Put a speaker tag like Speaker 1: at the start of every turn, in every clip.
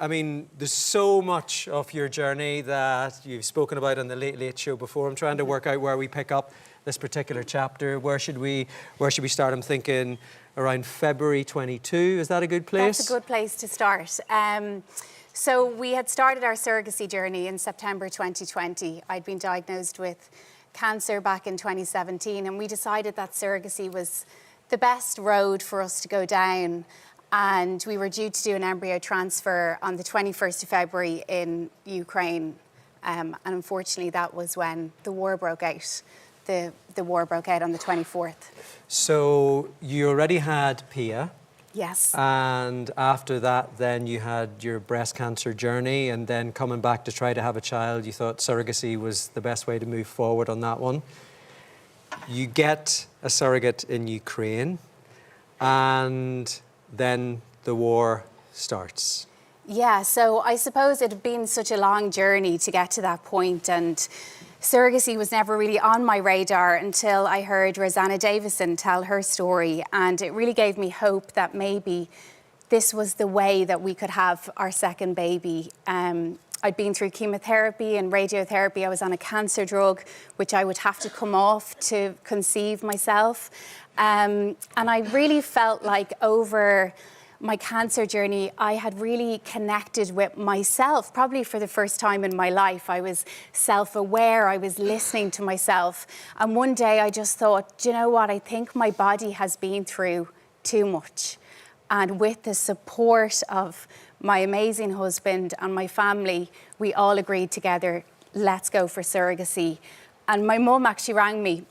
Speaker 1: I mean, there's so much of your journey that you've spoken about on the Late Late Show before. I'm trying to work out where we pick up this particular chapter. Where should we start? I'm thinking around February 22. Is that a good place?
Speaker 2: That's a good place to start. So we had started our surrogacy journey in September 2020. I'd been diagnosed with cancer back in 2017, and we decided that surrogacy was the best road for us to go down. And we were due to do an embryo transfer on the 21st of February in Ukraine. And unfortunately, that was when the war broke out. The war broke out on the 24th.
Speaker 1: So you already had Pia.
Speaker 2: Yes.
Speaker 1: And after that, then you had your breast cancer journey, and then coming back to try to have a child, you thought surrogacy was the best way to move forward on that one. You get a surrogate in Ukraine, and then the war starts.
Speaker 2: Yeah, so I suppose it had been such a long journey to get to that point, and surrogacy was never really on my radar until I heard Rosanna Davison tell her story, and it really gave me hope that maybe this was the way that we could have our second baby. I'd been through chemotherapy and radiotherapy. I was on a cancer drug, which I would have to come off to conceive myself. And I really felt like over my cancer journey, I had really connected with myself, probably for the first time in my life. I was self-aware, I was listening to myself. And one day I just thought, do you know what? I think my body has been through too much. And with the support of my amazing husband and my family, we all agreed together, let's go for surrogacy. And my mum actually rang me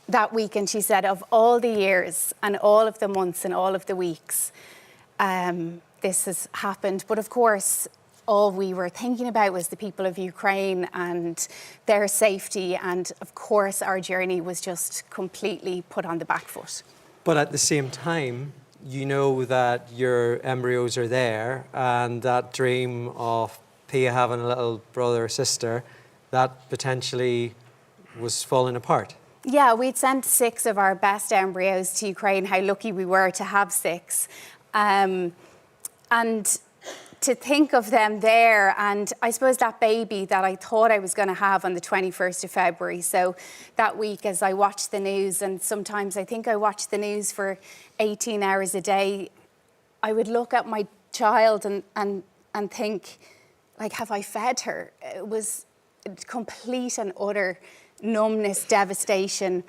Speaker 2: that week, and she said, of all the years and all of the months and all of the weeks, this has happened. But of course, all we were thinking about was the people of Ukraine and their safety. And of course, our journey was just completely put on the back foot.
Speaker 1: But at the same time, you know that your embryos are there, and that dream of Pia having a little brother or sister, that potentially was falling apart.
Speaker 2: Yeah, we'd sent 6 of our best embryos to Ukraine. How lucky we were to have 6. And to think of them there, and I suppose that baby that I thought I was going to have on the 21st of February. So that week, as I watched the news, and sometimes I think I watched the news for 18 hours a day, I would look at my child and think, like, have I fed her? It was complete and utter numbness, devastation.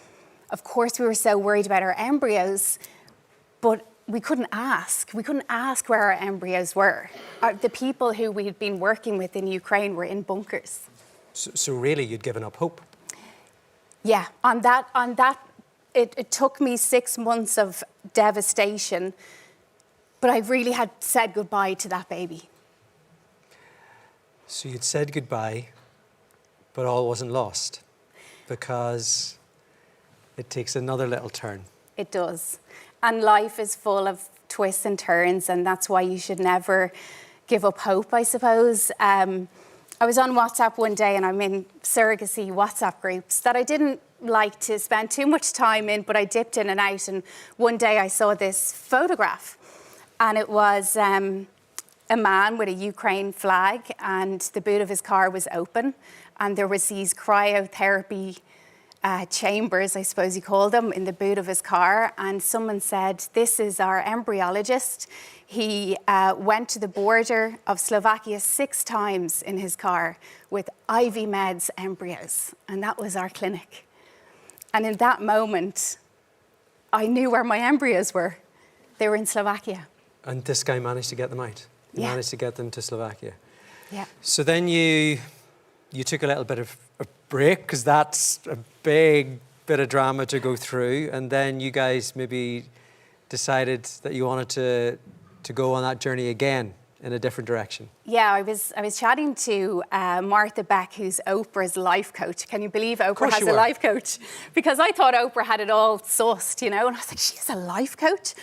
Speaker 2: Of course, we were so worried about our embryos, but we couldn't ask. We couldn't ask where our embryos were. The people who we had been working with in Ukraine were in bunkers.
Speaker 1: So really, you'd given up hope?
Speaker 2: Yeah, on that, it took me 6 months of devastation, but I really had said goodbye to that baby.
Speaker 1: So you'd said goodbye, but all wasn't lost, because it takes another little turn.
Speaker 2: It does. And life is full of twists and turns, and that's why you should never give up hope, I suppose. I was on WhatsApp one day, and I'm in surrogacy WhatsApp groups that I didn't like to spend too much time in, but I dipped in and out. And one day I saw this photograph, and it was a man with a Ukraine flag, and the boot of his car was open, and there was these cryotherapy chambers, I suppose you call them, in the boot of his car. And someone said, this is our embryologist. He went to the border of Slovakia 6 times in his car with IV meds embryos. And that was our clinic. And in that moment, I knew where my embryos were. They were in Slovakia.
Speaker 1: And this guy managed to get them out? He
Speaker 2: Yeah.
Speaker 1: managed to get them to Slovakia?
Speaker 2: Yeah.
Speaker 1: So then you took a little bit of a break, because that's a big bit of drama to go through, and then you guys maybe decided that you wanted to go on that journey again in a different direction.
Speaker 2: Yeah, I was chatting to Martha Beck, who's Oprah's life coach. Can you believe Oprah has a life coach? Because I thought Oprah had it all sussed, you know, and I was like, she's a life coach?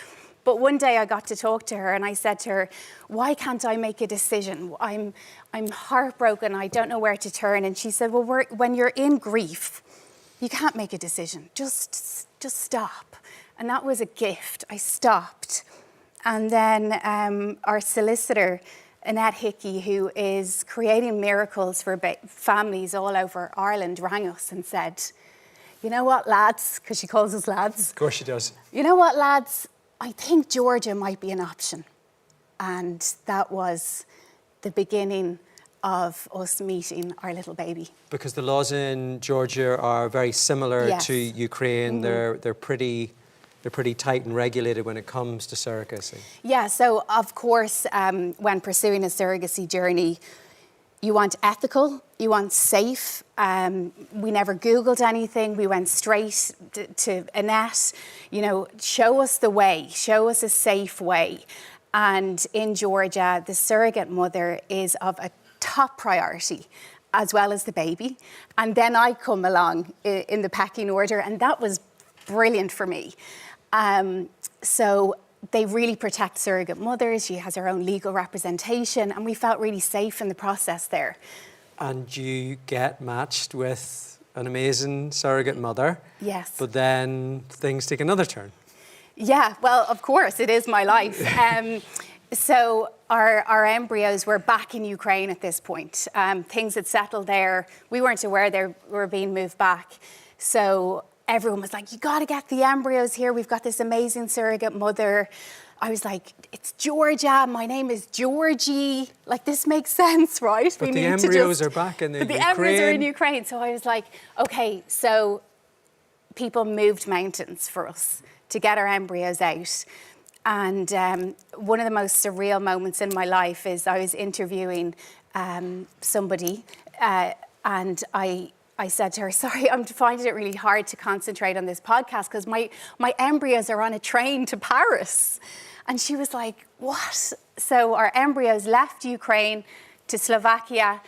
Speaker 2: But one day I got to talk to her, and I said to her, why can't I make a decision? I'm heartbroken, I don't know where to turn. And she said, well, when you're in grief, you can't make a decision, just stop. And that was a gift. I stopped. And then our solicitor Annette Hickey, who is creating miracles for families all over Ireland, rang us and said, you know what, lads, because she calls us lads.
Speaker 1: Of course she does.
Speaker 2: You know what, lads, I think Georgia might be an option. And that was the beginning of us meeting our little baby.
Speaker 1: Because the laws in Georgia are very similar
Speaker 2: Yes.
Speaker 1: to Ukraine. They're pretty tight and regulated when it comes to surrogacy.
Speaker 2: Yeah, so of course, when pursuing a surrogacy journey, you want ethical, you want safe. We never Googled anything. We went straight to Annette, you know, show us the way, show us a safe way. And in Georgia, the surrogate mother is of a top priority, as well as the baby. And then I come along in the pecking order, and that was brilliant for me. So they really protect surrogate mothers. She has her own legal representation, and we felt really safe in the process there.
Speaker 1: And you get matched with an amazing surrogate mother.
Speaker 2: Yes.
Speaker 1: But then things take another turn.
Speaker 2: Yeah, well, of course, it is my life. So our embryos were back in Ukraine at this point. Things had settled there. We weren't aware they were being moved back. So everyone was like, you got to get the embryos here. We've got this amazing surrogate mother. I was like, it's Georgia. My name is Georgie. Like, this makes sense, right?
Speaker 1: But the embryos are back in
Speaker 2: But
Speaker 1: Ukraine.
Speaker 2: the embryos are in Ukraine. So I was like, okay, so people moved mountains for us to get our embryos out. And one of the most surreal moments in my life is I was interviewing somebody and I said to her, sorry, I'm finding it really hard to concentrate on this podcast because my embryos are on a train to Paris. And she was like, what? So our embryos left Ukraine to Slovakia,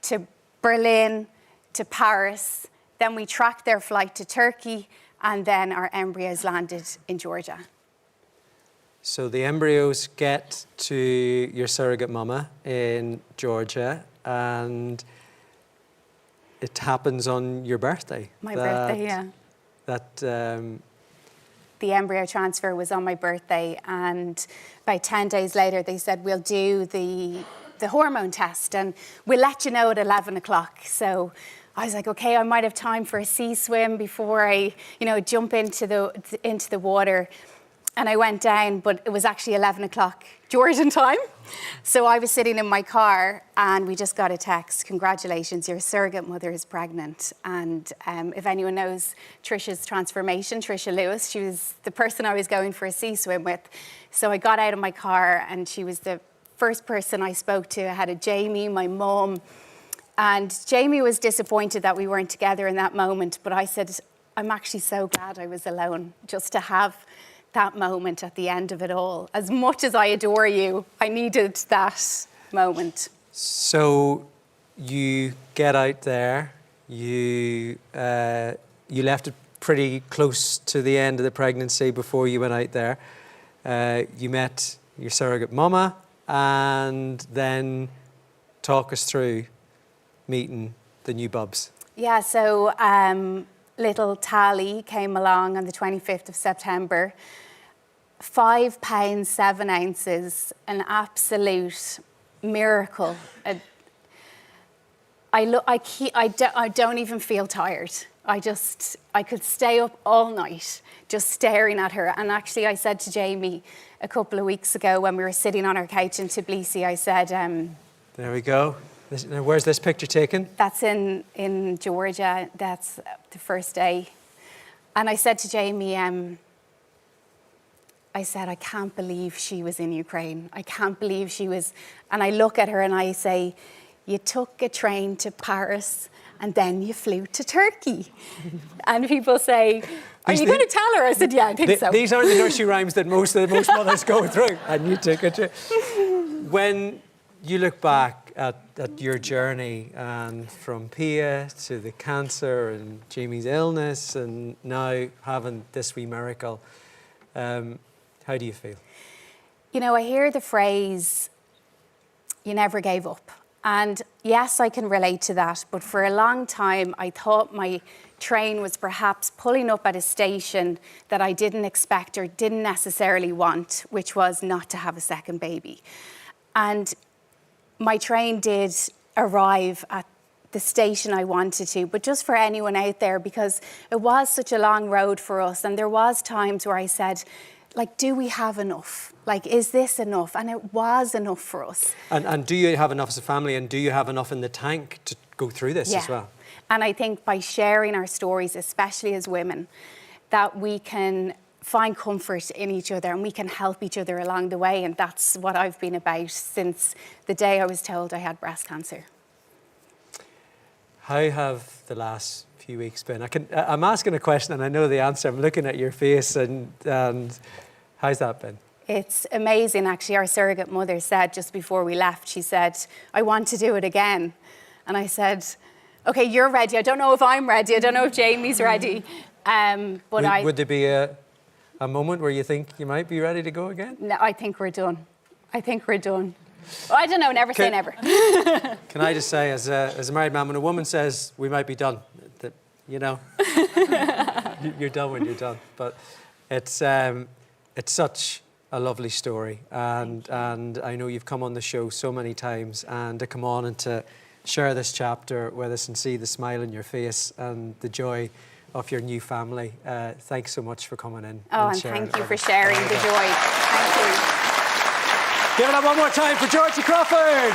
Speaker 2: to Berlin, to Paris. Then we tracked their flight to Turkey, and then our embryos landed in Georgia.
Speaker 1: So the embryos get to your surrogate mama in Georgia, and it happens on your birthday.
Speaker 2: My birthday, yeah. The embryo transfer was on my birthday, and about 10 days later they said, we'll do the hormone test and we'll let you know at 11 o'clock. So I was like, okay, I might have time for a sea swim before I, jump into the water. And I went down, but it was actually 11 o'clock Georgian time. So I was sitting in my car and we just got a text, congratulations, your surrogate mother is pregnant. And if anyone knows Trisha's transformation, Trisha Lewis, she was the person I was going for a sea swim with. So I got out of my car and she was the first person I spoke to. I had a Jamie, my mum. And Jamie was disappointed that we weren't together in that moment. But I said, I'm actually so glad I was alone, just to have that moment at the end of it all. As much as I adore you, I needed that moment.
Speaker 1: So you get out there, you left it pretty close to the end of the pregnancy before you went out there. You met your surrogate mama, and then talk us through meeting the new bubs.
Speaker 2: Yeah, so little Tahlie came along on the 25th of September. 5 pounds, 7 ounces, an absolute miracle. I don't even feel tired. I could stay up all night just staring at her. And actually I said to Jamie a couple of weeks ago when we were sitting on our couch in Tbilisi, I said...
Speaker 1: there we go. Now, where's this picture taken?
Speaker 2: That's in Georgia. That's the first day. And I said to Jamie, I said, I can't believe she was in Ukraine. I can't believe she was... And I look at her and I say, you took a train to Paris and then you flew to Turkey. And people say, are you going to tell her? I said, yeah, I think so.
Speaker 1: These aren't the nursery rhymes that most mothers go through. And you took a train. When you look back at your journey, and from Pia to the cancer and Jamie's illness and now having this wee miracle, how do you feel?
Speaker 2: I hear the phrase, you never gave up. And yes, I can relate to that. But for a long time, I thought my train was perhaps pulling up at a station that I didn't expect or didn't necessarily want, which was not to have a second baby. And my train did arrive at the station I wanted to, but just for anyone out there, because it was such a long road for us, and there was times where I said, like, do we have enough? Like, is this enough? And it was enough for us.
Speaker 1: And do you have enough as a family, and do you have enough in the tank to go through this as well?
Speaker 2: And I think by sharing our stories, especially as women, that we can find comfort in each other and we can help each other along the way. And that's what I've been about since the day I was told I had breast cancer.
Speaker 1: How have the last few weeks been? I'm asking a question and I know the answer. I'm looking at your face, and how's that been?
Speaker 2: It's amazing, actually. Our surrogate mother said just before we left, she said, I want to do it again. And I said, OK, you're ready. I don't know if I'm ready. I don't know if Jamie's ready.
Speaker 1: Would there be a moment where you think you might be ready to go again?
Speaker 2: No, I think we're done. I think we're done. Well, I don't know, never say never.
Speaker 1: Can I just say, as a married man, when a woman says we might be done, that, you know, you're done when you're done. But it's such a lovely story, and I know you've come on the show so many times, and to come on and to share this chapter with us and see the smile on your face and the joy of your new family. Thanks so much for coming in.
Speaker 2: Oh, and thank you for sharing the joy. Thank you.
Speaker 1: Give it up one more time for Georgie Crawford.